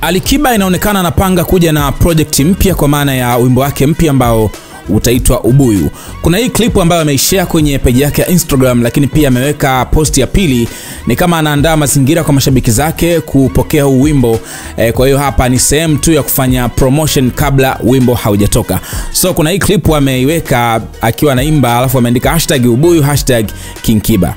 Alikiba inaonekana anapanga kuja na project mpya kwa maana ya wimbo wake mpya ambao utaitwa Ubuyu. Kuna hii clip ambayo ameishare kwenye page yake ya Instagram, lakini pia ameweka post ya pili ni kama anaandaa mazingira kwa mashabiki zake kupokea huu wimbo. Kwa hiyo hapa ni sehemu tu ya kufanya promotion kabla wimbo haujatoka. So kuna hii clip ameiweka akiwa anaimba, alafu ameandika #Ubuyu #KingKiba.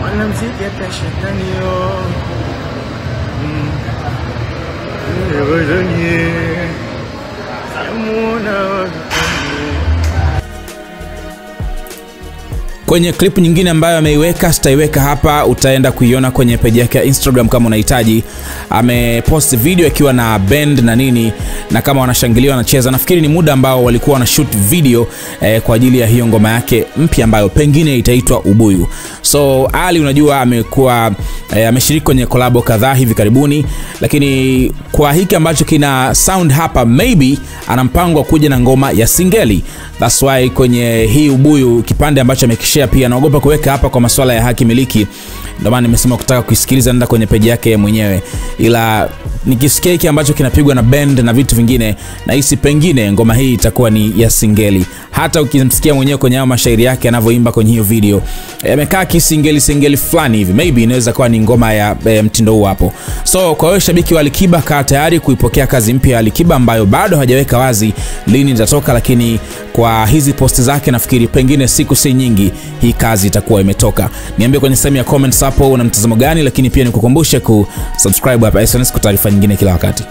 Wanamziki hata shetani yo Kwenye clip nyingine ambayo ameiweka, sitaiweka hapa, utaenda kuiona kwenye page yake ya Instagram kama unahitaji. Amepost video akiwa na band na nini, na kama wanashangilia wanacheza. Nafikiri ni muda ambao walikuwa wana shoot video kwa ajili ya hiyo ngoma yake mpya ambayo pengine itaitwa Ubuyu. So Ali, unajua amekuwa ameshiriki kwenye collab kadhaa hivi karibuni, lakini kwa hiki ambacho kina sound hapa, maybe ana mpango wa kuja na ngoma ya singeli. That's why kwenye hii Ubuyu kipande ambacho amekishare pia naogopa kuweka hapa kwa masuala ya haki miliki. Ndio maana nimesema kutaka kusikiliza nenda kwenye page yake mwenyewe. Ila nikisikia hiki ambacho kinapigwa na band na vitu vingine, na hisi pengine ngoma hii itakuwa ni ya singeli. Hata ukimsikia mwenyewe kwenye hayo mashairi yake anavyoimba kwenye hiyo video, amekaa kisingeli fulani hivi, maybe inaweza kuwa ni ngoma ya mtindo huu hapo. So kwa hiyo shabiki wa Alikiba, kaa tayari kuipokea kazi mpya ya Alikiba ambayo bado hajaweka wazi lini itatoka, lakini kwa hizi post zake nafikiri pengine siku si nyingi hii kazi itakuwa imetoka. Niambie kwenye sehemu ya comments hapo una mtazamo gani, lakini pia nikukumbushe kusubscribe hapa SnS kwa taarifa nyingine kila wakati.